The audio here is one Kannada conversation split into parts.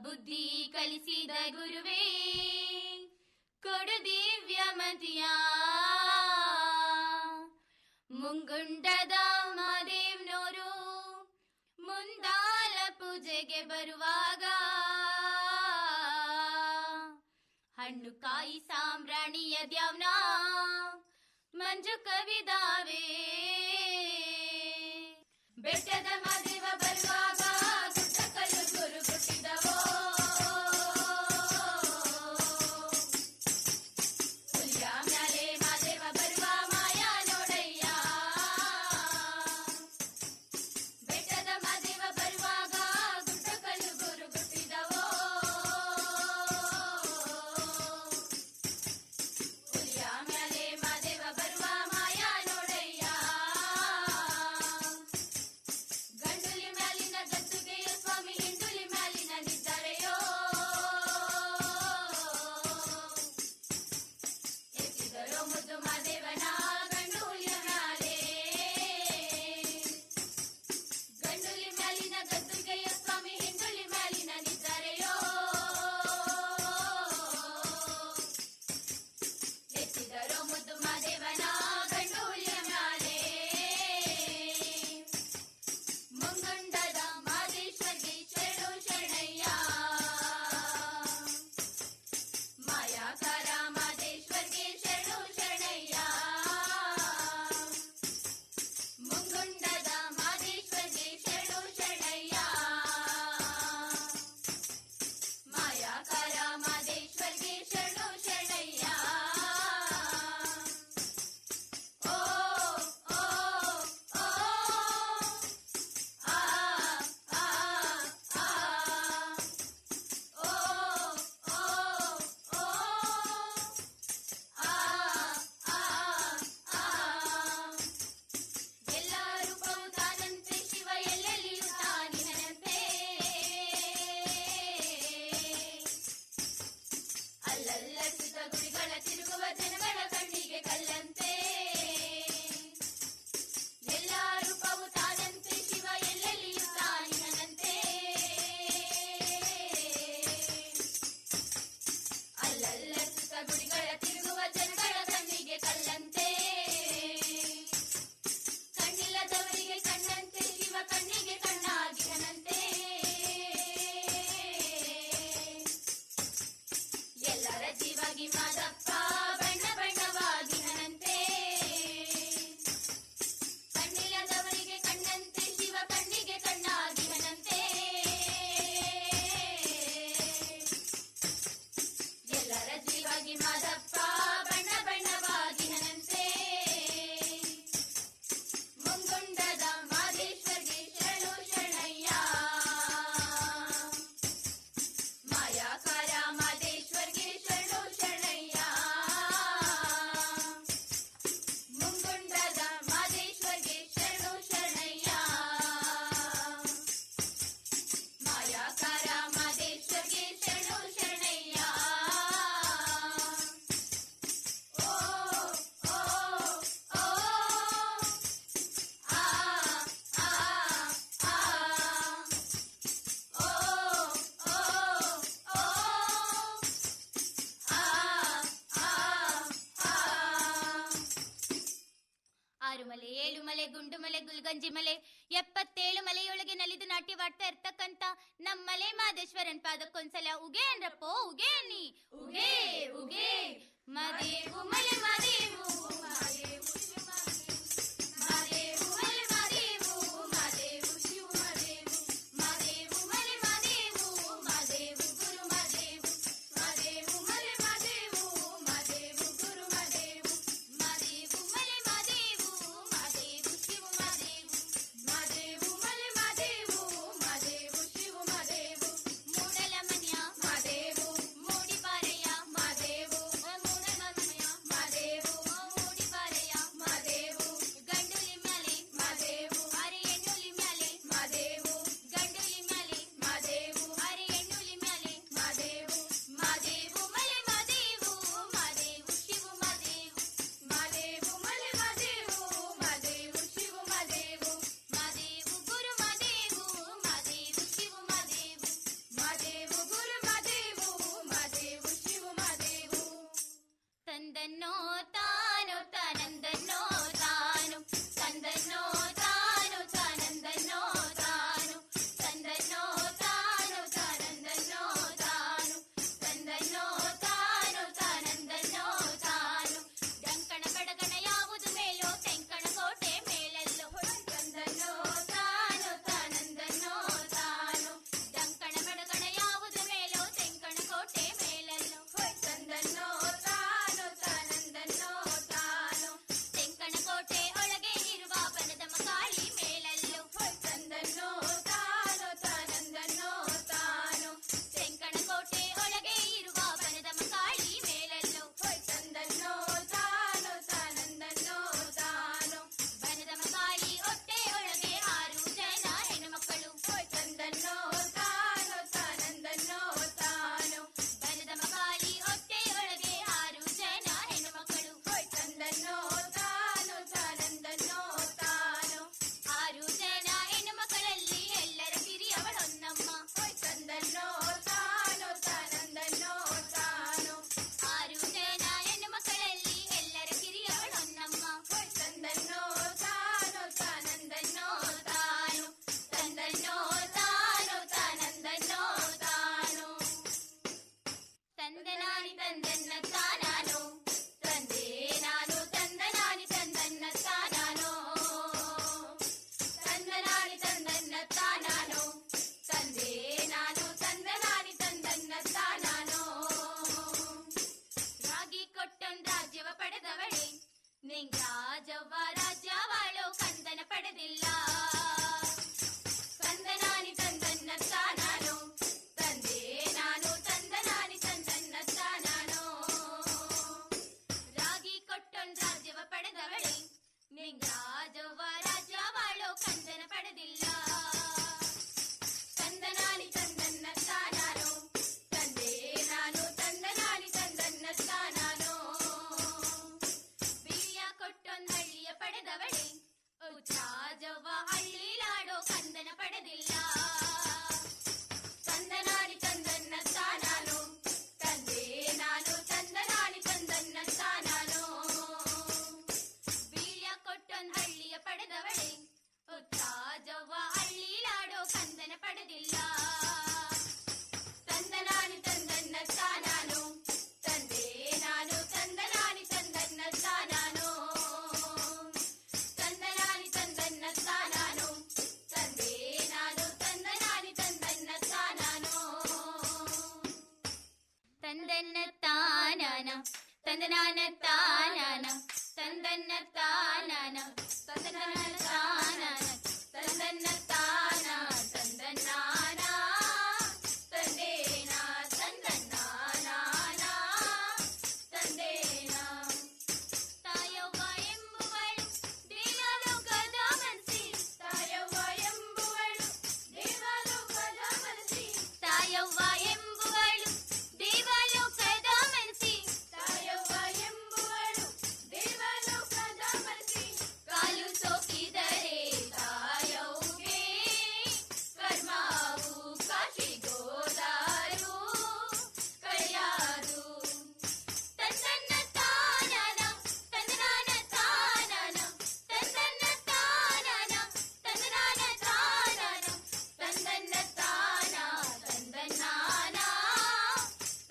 ಬುದ್ಧಿ ಕಲಿಸಿದ ಗುರುವೇ ಕೊಡು ದಿವ್ಯಮತಿಯ. ಮುಂಗುಂಡದ ಮಾದೇವ್ನೋರು ಮುಂದಾಲ ಪೂಜೆಗೆ ಬರುವಾಗ ಹಣ್ಣು ಕಾಯಿ ಸಾಂಬ್ರಾಣಿಯ ದ್ಯಾವ್ನ ಮಂಜು ಕವಿದಾವೆ. ಬೆಟ್ಟದ ಮಾದೇವ ಬರುವಾಗ ಗುಡ್ಡ ಕಲ್ಲು ಗುರು ಕೊಟ್ಟಿದವೋ, ಹುಲಿಯ ಮ್ಯಾಲೆ ಮಾದೇವ ಬರುವ ಮಾಯ ನೋಡಯ್ಯ. ಬೆಟ್ಟದ ಮಾದೇವ ಬರುವಾಗ ಗುಡ್ಡ ಕಲ್ಲು ಗುರು ಕೊಟ್ಟಿದವೋ, ಹುಲಿಯ ಮ್ಯಾಲೆ ಮಾದೇವ ಬರುವ ಮಾಯ ನೋಡಯ್ಯ. ಗಂಡುಲಿ ಮ್ಯಾಲಿನ ಗದ್ದುಗೆಯ ಸ್ವಾಮಿ ಹಿಂಡುಲಿ ಮ್ಯಾಲಿನ ನಿದ್ದಾರೆಯೋ, ಎತ್ತಿದರೋ ಮುದ್ದು ಮಾದೇವನ ಗಂಡುಲಿಯ ಮ್ಯಾಲೆ. ಗಂಡುಲಿ ಮ್ಯಾಲಿನ ಗದ್ದುಗೆಯ ಸ್ವಾಮಿ ಹಿಂಡುಲಿ ಮ್ಯಾಲಿನ ನಿದ್ದಾರೆಯೋ, ಎತ್ತಿದರೋ ಮುದ್ದು ಮಾದೇವನ ಗಂಡುಲಿಯ ಮ್ಯಾಲೆ. ಮುಂಗುಂಡದ ಮಾದೇಶ್ವರ್ಗೆ ಶರಣು ಶರಣಯ್ಯ, ಮಾಯಾಕಾರ ಮಾದೇಶ್ವರ್ಗೆ ಶರಣು ಶರಣಯ್ಯ. ಮುಂಗುಂಡದ ಮಾದೇಶ್ವರ್ಗೆ ಶರಣು ಶರಣಯ್ಯ, ಮಾಯಾಕಾರ ಮಾದೇಶ್ವರ್ಗೆ ಶರಣು ಶರಣಯ್ಯ. ಓ ಓ ಓ ಆ ಆ ಆ ಓ ಓ ಓ ಆ ಆ ಆ. ಎಲ್ಲ ರೂಪವು ತಾನಂತೆ ಶಿವ ಎಲ್ಲೆಲ್ಲಿಯೂ ತಾನಿನಂತೆ, ಅಲ್ಲಲ್ಲಸಿದ ಗುಡಿಗಳ ತಿರುಗುವ ಜನಗಳ ಕಣ್ಣಿಗೆ ಕಲ್ಲಂತೆ. ಎಲ್ಲ ರೂಪವು ತಾನಂತೆ ಶಿವ ಎಲ್ಲೆಲ್ಲಿಯೂ ತಾನಿನಂತೆ, ಅಲ್ಲಲ್ಲಸಿದ ಗುಡಿಗಳ ತಿರುಗುವ ಜನಗಳ ಕಣ್ಣಿಗೆ ಕಲ್ಲಂತೆ. ಕಣ್ಣಿಲ್ಲದವರಿಗೆ ಕಣ್ಣಂತೆ ಶಿವ ಕಣ್ಣಿಗೆ ಕಣ್ಣಾಗಿರನಂತೆ. ಎಲ್ಲರ ಜೀವಾಗಿ ಮಾದಪ್ಪ ಬಣ್ಣ ಬಣ್ಣವಾಗಿರನಂತೆ. ಕಣ್ಣಿಲ್ಲದವರಿಗೆ ಕಣ್ಣಂತೆ ಶಿವ ಕಣ್ಣಿಗೆ ಕಣ್ಣಾಗಿರನಂತೆ. ಎಲ್ಲರ ಜೀವಾಗಿ ಮಾದಪ್ಪ ಬಣ್ಣ ಬಣ್ಣವಾಗಿರನಂತೆ. ಮುಂಗುಂಡದ ಮಾದೇಶ್ವರ್ಗೆ ಶರಣು ಶರಣಯ್ಯ, ಮಾಯಾಕಾರ ಮಾದೇಶ್ವರ್ಗೆ ಶರಣು ಶರಣಯ್ಯ. ಮುಂಗುಂಡದ ಮಾದೇಶ್ವರ್ಗೆ ಶರಣು ಶರಣಯ್ಯ, ಮಾಯಾಕಾರ ಮಾದೇಶ್ವರ್ಗೆ ಶರಣು ಶರಣಯ್ಯ. ಓ ಓ ಓ ಆ ಆ ಆ ಓ ಓ ಓ ಆ ಆ ಆ. ಆರು ಮಲೆ ಏಳು ಮಲೆ ಗುಂಡು ಮಲೆ ಗುಲ್ಗಂಜಿ ಮಲೆ 77 ಮಲೆಯೊಳಗೆ ನಲಿದು ನಾಟ್ಯವಾಡ್ತಾ ಇರ್ತಕ್ಕಂತ ನಮ್ಮಲೆ ಮಾದೇಶ್ವರನ್ ಪಾದಕ್ಕೊಂದ್ಸಲ ಉಗೆ ಅನ್ರಪ್ಪೋ, ಉಗೆ ಅನ್ನಿ, ಉಗೆ ಉಗೆ. ಮಾದೇವು ಮಲೆ ಮಾದೇವು, ಮಾದೇವು ಶಿವ ಮಾದೇವು, ಮಾದೇವು ಮಲೆ ಮಾದೇವು, ಮಾದೇವು ಶಿವ ಮಾದೇವು, ಮಾದೇವು ಮಲೆ ಮಾದೇವು, ಮಾದೇವು ಗುರು ಮಾದೇವು, ಮಾದೇವು ಮಲೆ ಮಾದೇವು, ಮಾದೇವು ಗುರು ಮಾದೇವು, ಮಾದೇವು ಮಲೆ ಮಾದೇವು, ಮಾದೇವು ಶಿವ ಮಾದೇವು, ಮಾದೇವು ಮಲೆ ಮಾದೇವು, ಮಾದೇವು ಶಿವ ಮಾದೇವು. ಮೂಡಲ ಮನ್ಯ ಮಾದೇವು, ಮೂಡಿ ಬಾರಯ್ಯ ಮಾದೇವು, ಕೊಟ್ಟೊಂದ್ ರಾಜ್ಯವ ಪಡೆದವಳೆ, ನಿಂಗ್ ರಾಜವ್ವ ರಾಜ್ಯವಾಳೋ ಕಂದನ ಪಡೆದಿಲ್ಲ. ಕಂದನಾನಿ ತಂದನ್ನ ತಾನಾನೋ, ತಂದೆ ನಾನು ತಂದನಾನಿ ತಂದನ್ನ ತಾನಾನೋ. ರಾಗಿ ಕೊಟ್ಟೊಂದ್ ರಾಜ್ಯವ ಪಡೆದವಳೆ, ನಿಂಗ್ ರಾಜವ್ವ ರಾಜ್ಯವಾಳೋ ಕಂದನ ಪಡೆದಿಲ್ಲ. ತಂದನಾನಿ ತಂದನ್ನ ತಾನಾನೋ, ತಂದೆ ನಾನು ತಂದನಾನಿ ತಂದನ್ನ ತಾನಾನೋ. ಬಿಳಿಯ ಕೊಟ್ಟೊಂದ್ ಹಳ್ಳಿಯ ಪಡೆದವಳೆ, ರಾಜವ್ವ ಹಳ್ಳಿಲಾಡೋ ಕಂದನ ಪಡೆದಿಲ್ಲ. ತಂದನಾನಿ ತಂದನ್ನ ತಾನಾನೋ, ತಂದೆ ನಾನು ತಂದನಾನಿ ತಂದನ್ನ ತಾನಾನೋ. ಬಿಳಿಯ ಕೊಟ್ಟೊಂದ್ ಹಳ್ಳಿಯ ಪಡೆದವಳೆ, ರಾಜವ್ವ ಹಳ್ಳಿಲಾಡೋ ಕಂದನ ಪಡೆದಿಲ್ಲ. ತಂದನಾನಿ ತಂದನ್ನ ತಾನಾನೋ, ತಂದೆ ನಾನು ತಂದನಾನಿ ತಂದನ್ನ ತಾನಾನೋ. ತಂದನಾನಿ ತಂದನ್ನ ತಾನಾನೋ, ತಂದೆ ನಾನು ತಂದನಾನಿ ತಂದನ್ನ ತಾನಾನೋ. ತಂದನ್ನ ತಾನಾನ ತಂದನಾನ ತಾನಾನ, ತಂದನ್ನ ತಾನಾನ ತಂದನಾನ ತಾನಾನ, ತಂದನ್ನ ತಾನ ತಂದನ್ನಾನ, ತಂದೇನ ತಂದನ್ನಾನ, ತಂದೇನ. ತಾಯವ್ವ ಎಂಬುವಳು ದೇವಲೋಕದ ಮನಸಿ, ತಾಯವ್ವ ಎಂಬುವಳು ದೇವಲೋಕದ ಮನಸಿ, ತಾಯವ್ವ ಎಂಬುವಳು ದೇವಲೋಕದ ಮನಸಿ, ತಾಯವ್ವ ಎಂಬುವಳು ದೇವಲೋಕದ ಮನಸಿ. ಕಾಲು ಸೋಕಿದರೆ ತಾಯವ್ಗೆ ಕರ್ಮವು ಕಾಶಿಗೋದಾರು ಕಳೆಯಾದು. ತಂದನ್ನ ತಾನಾನ ತಂದನಾನ ತಾನಾನ, ತಂದನ್ನ ತಾನಾನ ತಂದನಾನ ತಾನಾನ, ತಂದನ್ನ ತಾನ ತಂದನ್ನಾನ,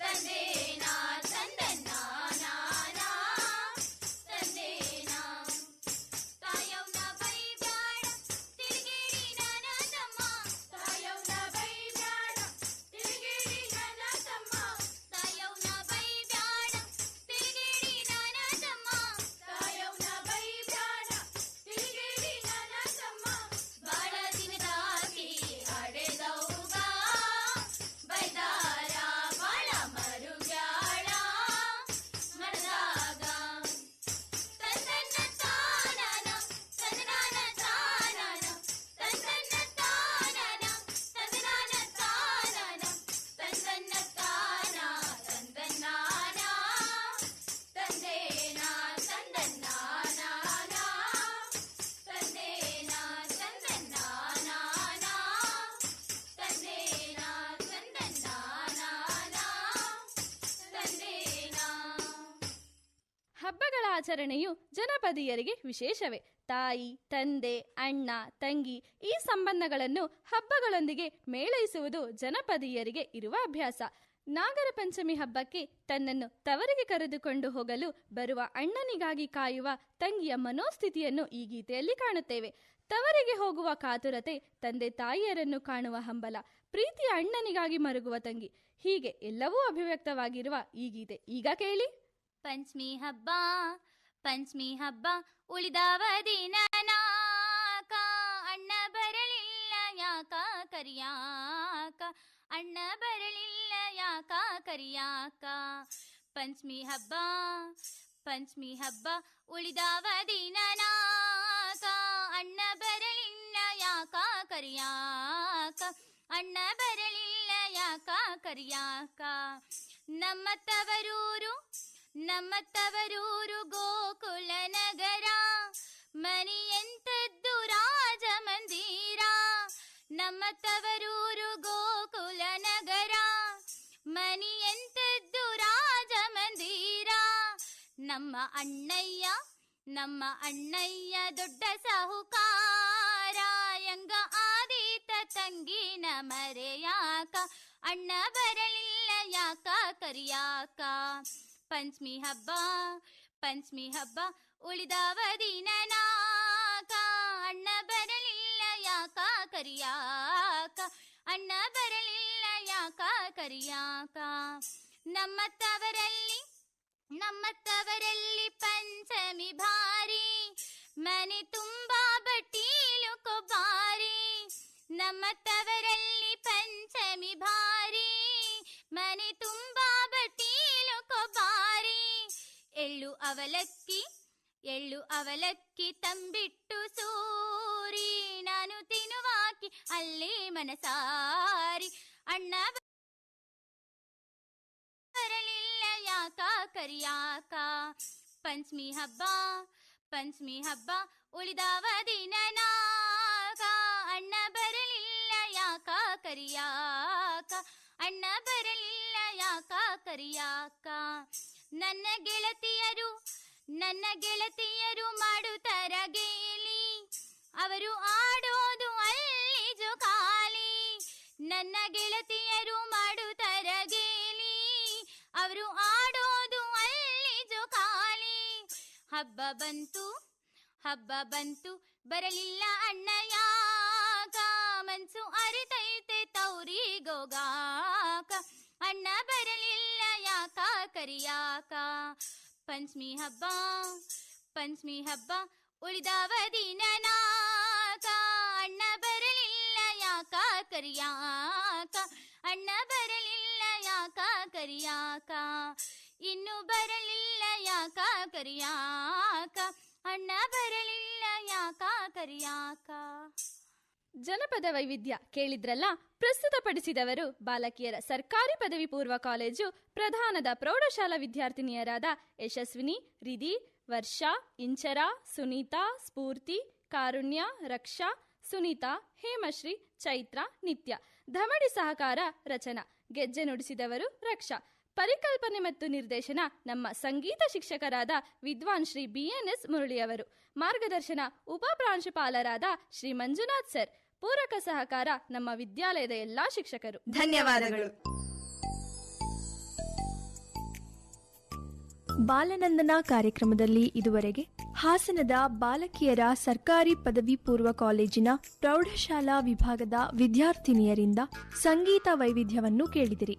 ತಂದೇನ ತಂದನ್ನಾನ, ತಂದೇನ. ತಾಯವ್ನ ಬೈಬ್ಯಾಡ ತಿರುಗೇಡಿ ನನ್ನ ತಮ್ಮ, ತಾಯವ್ನ ಬೈಬ್ಯಾಡ ತಿರುಗೇಡಿ ನನ್ನ ತಮ್ಮ, ತಾಯವ್ನ ಬೈಬ್ಯಾಡ ತಿರುಗೇಡಿ ನನ್ನ ತಮ್ಮ, ತಾಯವ್ನ ಬೈಬ್ಯಾಡ ತಿರುಗೇಡಿ ನನ್ನ ತಮ್ಮ. ಬಾಳ ದಿನದಾಗಿ ಹಡೆದವ್ಗ ಬೈದಾರ ಬಾಳ ಮರುಗ್ಯಾಳ ಮನದಾಗ. ತಂದನ್ನ ತಾನಾನ ತಂದನಾನ ತಾನಾನ, ತಂದನ್ನ ತಾನಾನ ತಂದನಾನ ತಾನಾನ, ತಂದನ್ನ ತಾನ ತಂದನ್ನಾನ, ತಂದೇನ ತಂದನ್ನಾನ, ತಂದೇನ ತಂದನ್ನಾನ, ತಂದೇನ ತಂದನ್ನಾನ, ತಂದೇನ. ಹಬ್ಬಗಳ ಆಚರಣೆಯು ಜನಪದೀಯರಿಗೆ ವಿಶೇಷವೇ. ತಾಯಿ, ತಂದೆ, ಅಣ್ಣ, ತಂಗಿ ಈ ಸಂಬಂಧಗಳನ್ನು ಹಬ್ಬಗಳೊಂದಿಗೆ ಮೇಳೈಸುವುದು ಜನಪದೀಯರಿಗೆ ಇರುವ ಅಭ್ಯಾಸ. ನಾಗರ ಪಂಚಮಿ ಹಬ್ಬಕ್ಕೆ ತನ್ನನ್ನು ತವರಿಗೆ ಕರೆದುಕೊಂಡು ಹೋಗಲು ಬರುವ ಅಣ್ಣನಿಗಾಗಿ ಕಾಯುವ ತಂಗಿಯ ಮನೋಸ್ಥಿತಿಯನ್ನು ಈ ಗೀತೆಯಲ್ಲಿ ಕಾಣುತ್ತೇವೆ. ತವರಿಗೆ ಹೋಗುವ ಕಾತುರತೆ, ತಂದೆ ತಾಯಿಯರನ್ನು ಕಾಣುವ ಹಂಬಲ, ಪ್ರೀತಿಯ ಅಣ್ಣನಿಗಾಗಿ ಮರುಗುವ ತಂಗಿ, ಹೀಗೆ ಎಲ್ಲವೂ ಅಭಿವ್ಯಕ್ತವಾಗಿರುವ ಈ ಗೀತೆ ಈಗ ಕೇಳಿ. ಪಂಚಮಿ ಹಬ್ಬ ಪಂಚಮಿ ಹಬ್ಬ ಉಳಿದವ ದಿನ ನಾಕ, ಅಣ್ಣ ಬರಲಿಲ್ಲ ಯಾಕ ಕರಿಯಾಕ, ಅಣ್ಣ ಬರಲಿಲ್ಲ ಯಾಕ ಕರಿಯಾಕ. ಪಂಚಮಿ ಹಬ್ಬ ಪಂಚಮಿ ಹಬ್ಬ ಉಳಿದವ ದಿನ ನಾಕ, ಅಣ್ಣ ಬರಲಿಲ್ಲ ಯಾಕ ಕರಿಯಾಕ, ಅಣ್ಣ ಬರಲಿಲ್ಲ ಯಾಕ ಕರಿಯಾಕ. ನಮ್ಮ ತವರೂರು ಗೋಕುಲ ನಗರ, ಮನೆಯಂತದ್ದು ರಾಜ ಮಂದಿರ. ನಮ್ಮ ತವರೂರು ಗೋಕುಲ ನಗರ, ಮನೆಯಂತದ್ದು ರಾಜ ಮಂದಿರ. ನಮ್ಮ ಅಣ್ಣಯ್ಯ ದೊಡ್ಡ ಸಾಹುಕಾರ, ಯಂಗ ಆದೀತ ತಂಗಿನ ಮರೆಯಾಕ, ಅಣ್ಣ ಬರಲಿಲ್ಲ ಯಾಕ ಕರಿಯಾಕ. ಪಂಚಮಿ ಹಬ್ಬ ಉಳಿದವ ದಿನ ನಾಕ, ಅಣ್ಣ ಬರಲಿಲ್ಲ ಯಾಕ ಕರಿಯಾಕ, ಅಣ್ಣ ಬರಲಿಲ್ಲ ಯಾಕ ಕರಿಯಾಕ. ನಮ್ಮ ನಮ್ಮ ತವರಲ್ಲಿ ಪಂಚಮಿ ಭಾರಿ, ಮನೆ ತುಂಬಾ ಬಟ್ಟೀಲು ಕೊಬ್ಬಾರಿ. ನಮ್ಮ ತವರಲ್ಲಿ ಪಂಚಮಿ ಭಾರಿ, ಮನೆ ತುಂಬಾ ಬಟ್ಟೀಲು ಕೊಬ್ಬಾರಿ. ಎಳ್ಳು ಅವಲಕ್ಕಿ ತಂಬಿಟ್ಟು ಸೂರಿ, ನಾನು ತಿನ್ನುವಾಕಿ ಅಲ್ಲಿ ಮನಸಾರಿ. ಅಣ್ಣ ಬರಲಿಲ್ಲ ಯಾಕ ಕರಿಯಾಕ, ಪಂಚಮಿ ಹಬ್ಬ ಉಳಿದವ ದಿನ ನಾಗ. ಅಣ್ಣ ಬರಲಿಲ್ಲ ಯಾಕ ಕರಿಯಾಕ, ಅಣ್ಣ ಬರಲಿಲ್ಲ ಯಾಕ ಕರಿಯಾಕ. ನನ್ನ ಗೆಳತಿಯರು ಮಾಡುತ್ತರ ಗೇಲಿ, ಅವರು ಆಡೋದು ಅಲ್ಲಿ ಜೋಕಾಲಿ. ನನ್ನ ಗೆಳತಿಯರು ಮಾಡುತ್ತರ ಗೇಲಿ, ಅವರು ಆಡೋದು ಅಲ್ಲಿ ಜೋಕಾಲಿ. ಹಬ್ಬ ಬಂತು ಬರಲಿಲ್ಲ ಅಣ್ಣ ಯಾಕ, ಮನ್ಸು ಅರಿತೈತೆ ತೌರಿಗೋಗಾಕ. ಅಣ್ಣ ಬರಲಿಲ್ಲ ಯಾಕ ಕರಿಯಾಕ, ಪಂಚಮಿ ಹಬ್ಬ ಉಳಿದವ ದಿನ ನಾಕ. ಅಣ್ಣ ಬರಲಿಲ್ಲ ಯಾಕ ಕರಿಯಾಕ, ಅಣ್ಣ ಬರಲಿಲ್ಲ ಯಾಕ ಕರಿಯಾಕ. ಇನ್ನು ಬರಲಿಲ್ಲ ಯಾಕ ಕರಿಯಾಕ, ಅಣ್ಣ ಬರಲಿಲ್ಲ ಯಾಕ ಕರಿಯಾಕ. ಜನಪದ ವೈವಿಧ್ಯ ಕೇಳಿದ್ರಲ್ಲ. ಪ್ರಸ್ತುತಪಡಿಸಿದವರು ಬಾಲಕಿಯರ ಸರ್ಕಾರಿ ಪದವಿ ಪೂರ್ವ ಕಾಲೇಜು ಪ್ರಧಾನದ ಪ್ರೌಢಶಾಲಾ ವಿದ್ಯಾರ್ಥಿನಿಯರಾದ ಯಶಸ್ವಿನಿ, ರಿಧಿ, ವರ್ಷಾ, ಇಂಚರ, ಸುನೀತಾ, ಸ್ಫೂರ್ತಿ, ಕಾರುಣ್ಯ, ರಕ್ಷಾ, ಸುನೀತಾ, ಹೇಮಶ್ರೀ, ಚೈತ್ರ, ನಿತ್ಯ. ಧಮಡಿ ಸಹಕಾರ ರಚನಾ. ಗೆಜ್ಜೆ ನುಡಿಸಿದವರು ರಕ್ಷಾ. ಪರಿಕಲ್ಪನೆ ಮತ್ತು ನಿರ್ದೇಶನ ನಮ್ಮ ಸಂಗೀತ ಶಿಕ್ಷಕರಾದ ವಿದ್ವಾನ್ ಶ್ರೀ BNS ಮುರಳಿಯವರು. ಮಾರ್ಗದರ್ಶನ ಉಪ ಪ್ರಾಂಶುಪಾಲರಾದ ಶ್ರೀ ಮಂಜುನಾಥ್ ಸರ್. ಪೂರಕ ಸಹಕಾರ ನಮ್ಮ ವಿದ್ಯಾಲಯದ ಎಲ್ಲಾ ಶಿಕ್ಷಕರು. ಧನ್ಯವಾದಗಳು. ಬಾಲನಂದನ ಕಾರ್ಯಕ್ರಮದಲ್ಲಿ ಇದುವರೆಗೆ ಹಾಸನದ ಬಾಲಕಿಯರ ಸರ್ಕಾರಿ ಪದವಿ ಪೂರ್ವ ಕಾಲೇಜಿನ ಪ್ರೌಢಶಾಲಾ ವಿಭಾಗದ ವಿದ್ಯಾರ್ಥಿನಿಯರಿಂದ ಸಂಗೀತ ವೈವಿಧ್ಯವನ್ನು ಕೇಳಿದಿರಿ.